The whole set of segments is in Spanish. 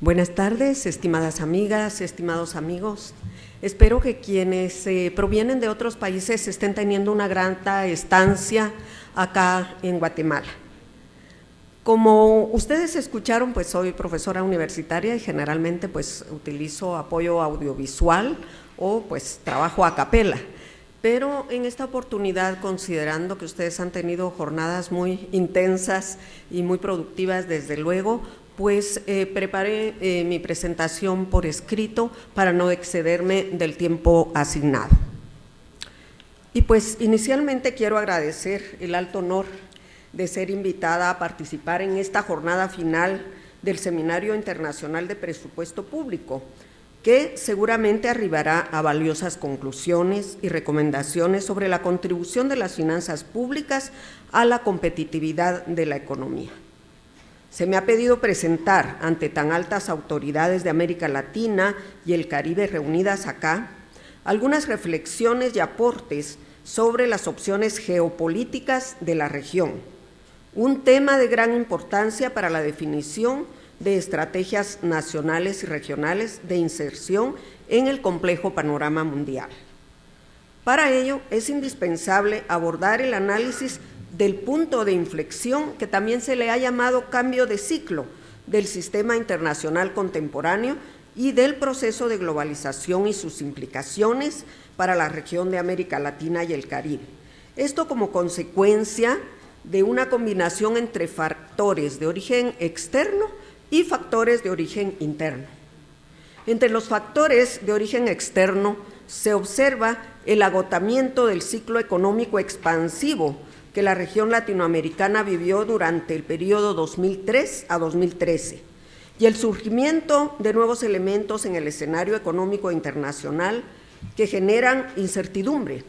Buenas tardes, estimadas amigas, estimados amigos. Espero que quienes provienen de otros países estén teniendo una grata estancia acá en Guatemala. Como ustedes escucharon, pues soy profesora universitaria y generalmente pues utilizo apoyo audiovisual o pues trabajo a capela. Pero en esta oportunidad, considerando que ustedes han tenido jornadas muy intensas y muy productivas, desde luego, pues preparé mi presentación por escrito para no excederme del tiempo asignado. Y pues inicialmente quiero agradecer el alto honor de ser invitada a participar en esta jornada final del Seminario Internacional de Presupuesto Público, que seguramente arribará a valiosas conclusiones y recomendaciones sobre la contribución de las finanzas públicas a la competitividad de la economía. Se me ha pedido presentar ante tan altas autoridades de América Latina y el Caribe reunidas acá algunas reflexiones y aportes sobre las opciones geopolíticas de la región, un tema de gran importancia para la definición de estrategias nacionales y regionales de inserción en el complejo panorama mundial. Para ello es indispensable abordar el análisis del punto de inflexión que también se le ha llamado cambio de ciclo del sistema internacional contemporáneo y del proceso de globalización y sus implicaciones para la región de América Latina y el Caribe. Esto como consecuencia de una combinación entre factores de origen externo y factores de origen interno. Entre los factores de origen externo se observa el agotamiento del ciclo económico expansivo que la región latinoamericana vivió durante el periodo 2003 a 2013 y el surgimiento de nuevos elementos en el escenario económico internacional que generan incertidumbre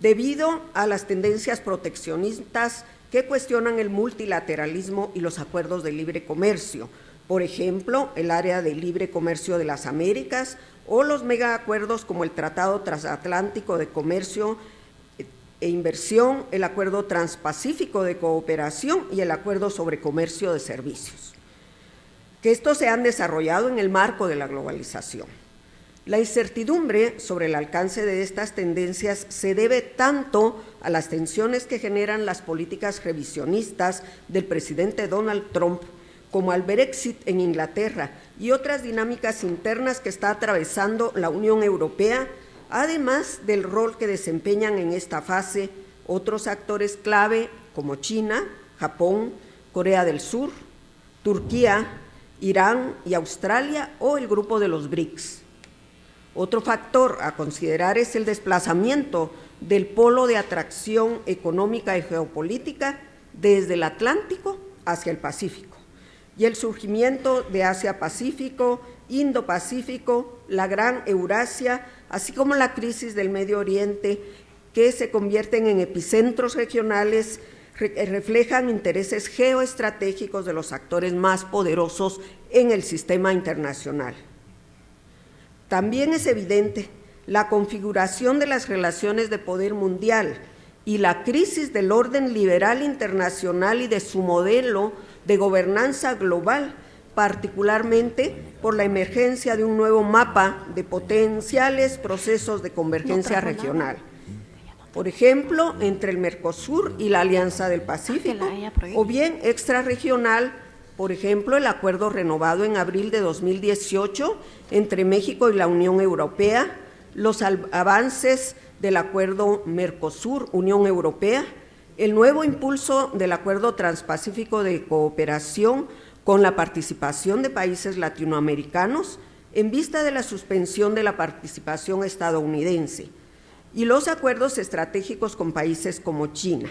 debido a las tendencias proteccionistas que cuestionan el multilateralismo y los acuerdos de libre comercio, por ejemplo, el Área de Libre Comercio de las Américas o los megaacuerdos como el Tratado Transatlántico de Comercio e Inversión, el Acuerdo Transpacífico de Cooperación y el Acuerdo sobre Comercio de Servicios, que estos se han desarrollado en el marco de la globalización. La incertidumbre sobre el alcance de estas tendencias se debe tanto a las tensiones que generan las políticas revisionistas del presidente Donald Trump como al Brexit en Inglaterra y otras dinámicas internas que está atravesando la Unión Europea, además del rol que desempeñan en esta fase otros actores clave como China, Japón, Corea del Sur, Turquía, Irán y Australia o el grupo de los BRICS. Otro factor a considerar es el desplazamiento del polo de atracción económica y geopolítica desde el Atlántico hacia el Pacífico y el surgimiento de Asia-Pacífico, Indo-Pacífico, la Gran Eurasia, así como la crisis del Medio Oriente, que se convierten en epicentros regionales, reflejan intereses geoestratégicos de los actores más poderosos en el sistema internacional. También es evidente la configuración de las relaciones de poder mundial y la crisis del orden liberal internacional y de su modelo de gobernanza global, particularmente por la emergencia de un nuevo mapa de potenciales procesos de convergencia regional. Por ejemplo, entre el Mercosur y la Alianza del Pacífico, o bien extrarregional, por ejemplo, el acuerdo renovado en abril de 2018 entre México y la Unión Europea, los avances del acuerdo Mercosur-Unión Europea, el nuevo impulso del Acuerdo Transpacífico de Cooperación con la participación de países latinoamericanos en vista de la suspensión de la participación estadounidense y los acuerdos estratégicos con países como China.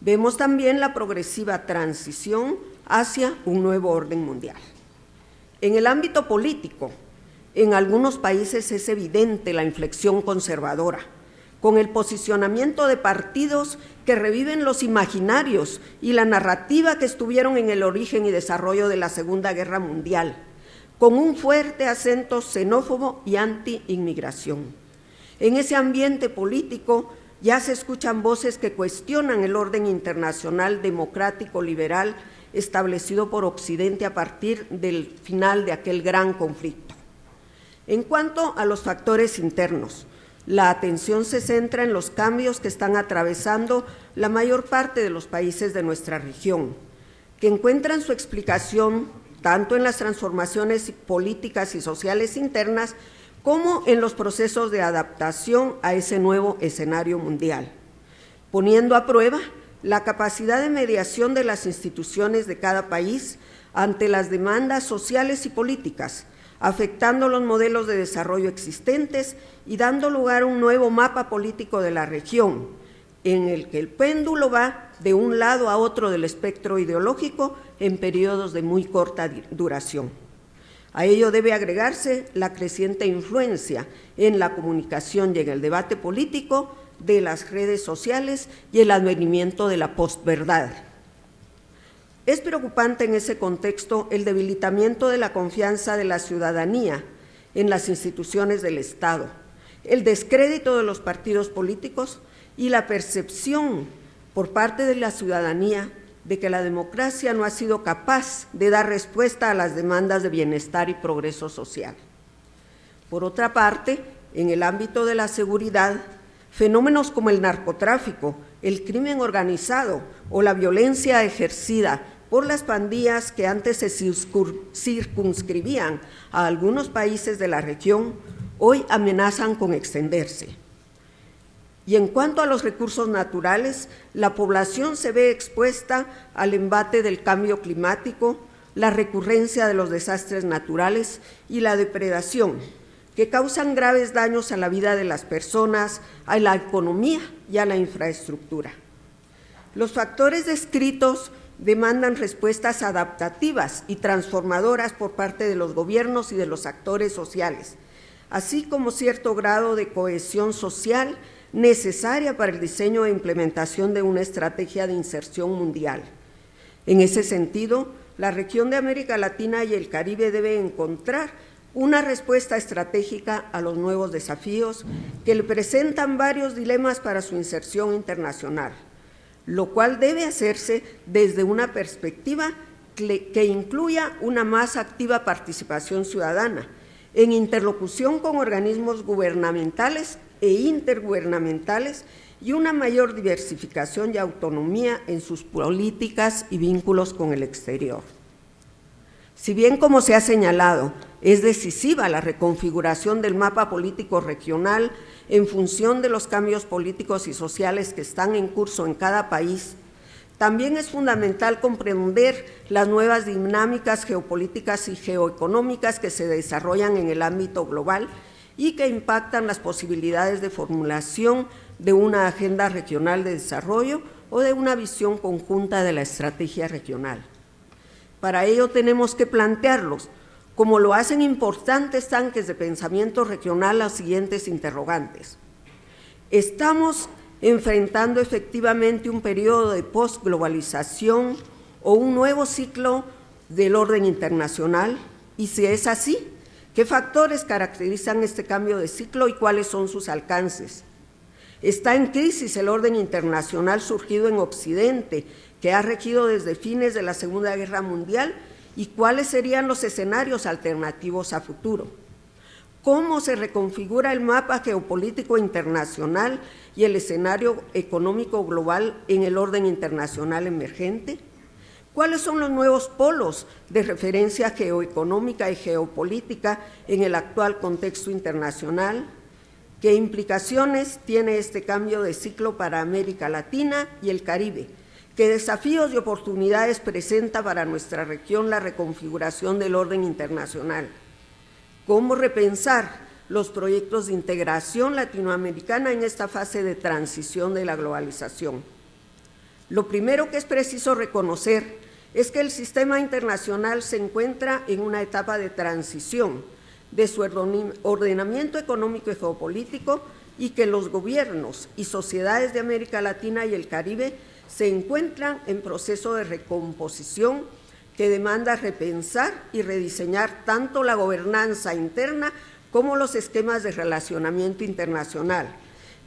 Vemos también la progresiva transición hacia un nuevo orden mundial. En el ámbito político, en algunos países es evidente la inflexión conservadora, con el posicionamiento de partidos que reviven los imaginarios y la narrativa que estuvieron en el origen y desarrollo de la Segunda Guerra Mundial, con un fuerte acento xenófobo y anti-inmigración. En ese ambiente político ya se escuchan voces que cuestionan el orden internacional democrático liberal establecido por Occidente a partir del final de aquel gran conflicto. En cuanto a los factores internos, la atención se centra en los cambios que están atravesando la mayor parte de los países de nuestra región, que encuentran su explicación tanto en las transformaciones políticas y sociales internas como en los procesos de adaptación a ese nuevo escenario mundial, poniendo a prueba la capacidad de mediación de las instituciones de cada país ante las demandas sociales y políticas, afectando los modelos de desarrollo existentes y dando lugar a un nuevo mapa político de la región, en el que el péndulo va de un lado a otro del espectro ideológico en periodos de muy corta duración. A ello debe agregarse la creciente influencia en la comunicación y en el debate político de las redes sociales y el advenimiento de la posverdad. Es preocupante en ese contexto el debilitamiento de la confianza de la ciudadanía en las instituciones del Estado, el descrédito de los partidos políticos y la percepción por parte de la ciudadanía de que la democracia no ha sido capaz de dar respuesta a las demandas de bienestar y progreso social. Por otra parte, en el ámbito de la seguridad, fenómenos como el narcotráfico, el crimen organizado o la violencia ejercida por las pandillas que antes se circunscribían a algunos países de la región, hoy amenazan con extenderse. Y en cuanto a los recursos naturales, la población se ve expuesta al embate del cambio climático, la recurrencia de los desastres naturales y la depredación, que causan graves daños a la vida de las personas, a la economía y a la infraestructura. Los factores descritos demandan respuestas adaptativas y transformadoras por parte de los gobiernos y de los actores sociales, así como cierto grado de cohesión social necesaria para el diseño e implementación de una estrategia de inserción mundial. En ese sentido, la región de América Latina y el Caribe debe encontrar una respuesta estratégica a los nuevos desafíos que le presentan varios dilemas para su inserción internacional, lo cual debe hacerse desde una perspectiva que incluya una más activa participación ciudadana, en interlocución con organismos gubernamentales e intergubernamentales y una mayor diversificación y autonomía en sus políticas y vínculos con el exterior. Si bien, como se ha señalado, es decisiva la reconfiguración del mapa político regional en función de los cambios políticos y sociales que están en curso en cada país, también es fundamental comprender las nuevas dinámicas geopolíticas y geoeconómicas que se desarrollan en el ámbito global y que impactan las posibilidades de formulación de una agenda regional de desarrollo o de una visión conjunta de la estrategia regional. Para ello tenemos que plantearlos, como lo hacen importantes tanques de pensamiento regional, las siguientes interrogantes. ¿Estamos enfrentando efectivamente un periodo de posglobalización o un nuevo ciclo del orden internacional? Y si es así, ¿qué factores caracterizan este cambio de ciclo y cuáles son sus alcances? ¿Está en crisis el orden internacional surgido en Occidente, que ha regido desde fines de la Segunda Guerra Mundial? ¿Y cuáles serían los escenarios alternativos a futuro? ¿Cómo se reconfigura el mapa geopolítico internacional y el escenario económico global en el orden internacional emergente? ¿Cuáles son los nuevos polos de referencia geoeconómica y geopolítica en el actual contexto internacional? ¿Qué implicaciones tiene este cambio de ciclo para América Latina y el Caribe? ¿Qué desafíos y oportunidades presenta para nuestra región la reconfiguración del orden internacional? ¿Cómo repensar los proyectos de integración latinoamericana en esta fase de transición de la globalización? Lo primero que es preciso reconocer es que el sistema internacional se encuentra en una etapa de transición de su ordenamiento económico y geopolítico y que los gobiernos y sociedades de América Latina y el Caribe se encuentran en proceso de recomposición que demanda repensar y rediseñar tanto la gobernanza interna como los esquemas de relacionamiento internacional,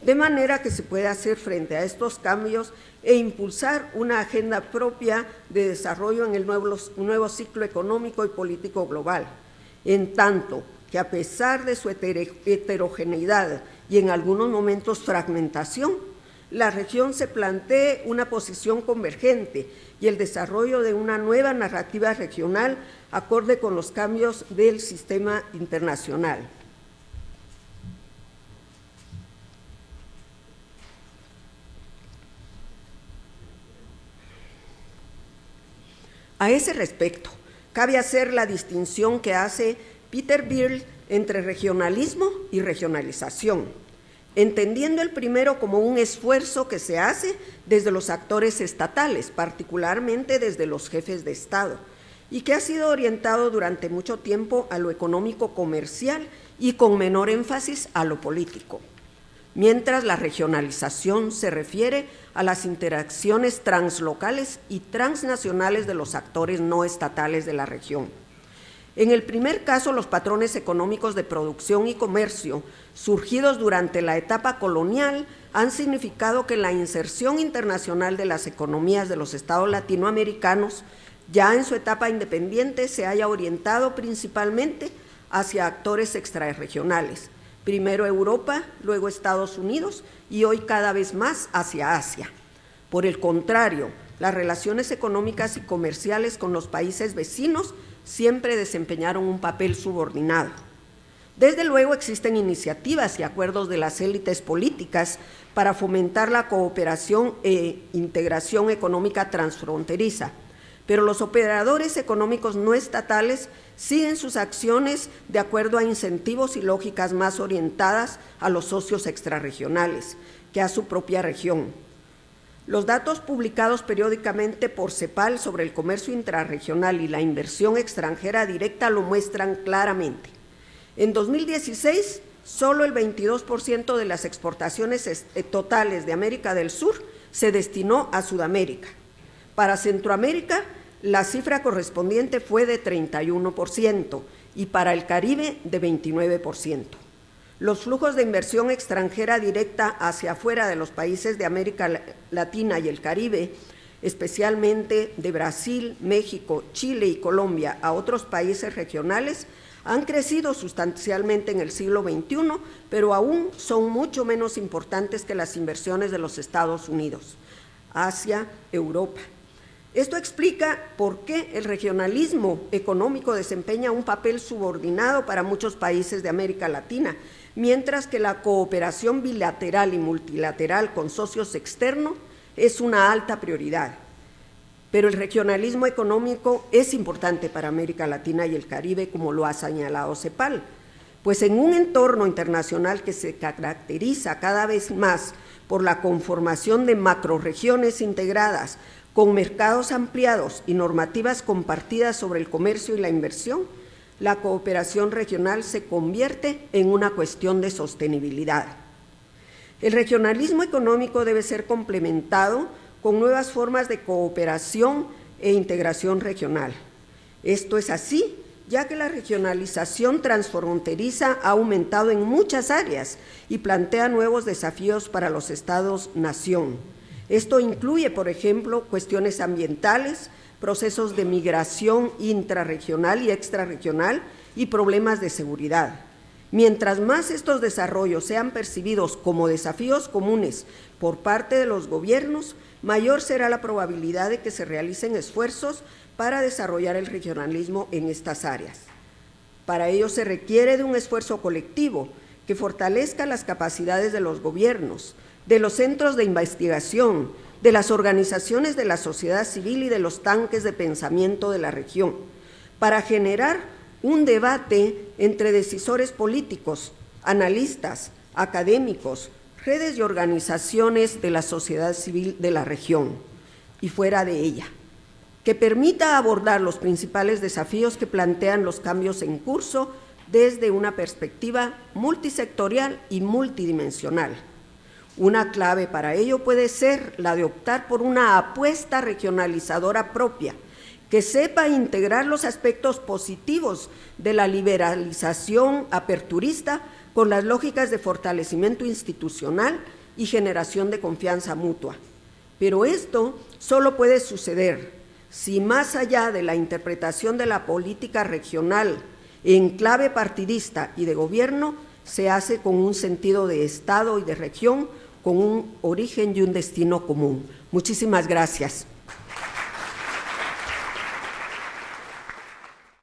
de manera que se pueda hacer frente a estos cambios e impulsar una agenda propia de desarrollo en el nuevo ciclo económico y político global, en tanto que a pesar de su heterogeneidad y en algunos momentos fragmentación, la región se plantee una posición convergente y el desarrollo de una nueva narrativa regional acorde con los cambios del sistema internacional. A ese respecto, cabe hacer la distinción que hace Peter Birl entre regionalismo y regionalización, entendiendo el primero como un esfuerzo que se hace desde los actores estatales, particularmente desde los jefes de Estado, y que ha sido orientado durante mucho tiempo a lo económico-comercial y con menor énfasis a lo político, mientras la regionalización se refiere a las interacciones translocales y transnacionales de los actores no estatales de la región. En el primer caso, los patrones económicos de producción y comercio surgidos durante la etapa colonial han significado que la inserción internacional de las economías de los estados latinoamericanos, ya en su etapa independiente, se haya orientado principalmente hacia actores extrarregionales, primero Europa, luego Estados Unidos y hoy cada vez más hacia Asia. Por el contrario, las relaciones económicas y comerciales con los países vecinos siempre desempeñaron un papel subordinado. Desde luego existen iniciativas y acuerdos de las élites políticas para fomentar la cooperación e integración económica transfronteriza, pero los operadores económicos no estatales siguen sus acciones de acuerdo a incentivos y lógicas más orientadas a los socios extrarregionales que a su propia región. Los datos publicados periódicamente por CEPAL sobre el comercio intrarregional y la inversión extranjera directa lo muestran claramente. En 2016, solo el 22% de las exportaciones totales de América del Sur se destinó a Sudamérica. Para Centroamérica, la cifra correspondiente fue de 31% y para el Caribe de 29%. Los flujos de inversión extranjera directa hacia afuera de los países de América Latina y el Caribe, especialmente de Brasil, México, Chile y Colombia a otros países regionales, han crecido sustancialmente en el siglo XXI, pero aún son mucho menos importantes que las inversiones de los Estados Unidos, Asia, Europa. Esto explica por qué el regionalismo económico desempeña un papel subordinado para muchos países de América Latina, mientras que la cooperación bilateral y multilateral con socios externos es una alta prioridad. Pero el regionalismo económico es importante para América Latina y el Caribe, como lo ha señalado CEPAL, pues en un entorno internacional que se caracteriza cada vez más por la conformación de macrorregiones integradas, con mercados ampliados y normativas compartidas sobre el comercio y la inversión, la cooperación regional se convierte en una cuestión de sostenibilidad. El regionalismo económico debe ser complementado con nuevas formas de cooperación e integración regional. Esto es así, ya que la regionalización transfronteriza ha aumentado en muchas áreas y plantea nuevos desafíos para los estados-nación. Esto incluye, por ejemplo, cuestiones ambientales, procesos de migración intrarregional y extrarregional y problemas de seguridad. Mientras más estos desarrollos sean percibidos como desafíos comunes por parte de los gobiernos, mayor será la probabilidad de que se realicen esfuerzos para desarrollar el regionalismo en estas áreas. Para ello se requiere de un esfuerzo colectivo que fortalezca las capacidades de los gobiernos, de los centros de investigación, de las organizaciones de la sociedad civil y de los tanques de pensamiento de la región, para generar un debate entre decisores políticos, analistas, académicos, redes y organizaciones de la sociedad civil de la región y fuera de ella, que permita abordar los principales desafíos que plantean los cambios en curso desde una perspectiva multisectorial y multidimensional. Una clave para ello puede ser la de optar por una apuesta regionalizadora propia, que sepa integrar los aspectos positivos de la liberalización aperturista con las lógicas de fortalecimiento institucional y generación de confianza mutua. Pero esto solo puede suceder si, más allá de la interpretación de la política regional en clave partidista y de gobierno, se hace con un sentido de Estado y de región, con un origen y un destino común. Muchísimas gracias.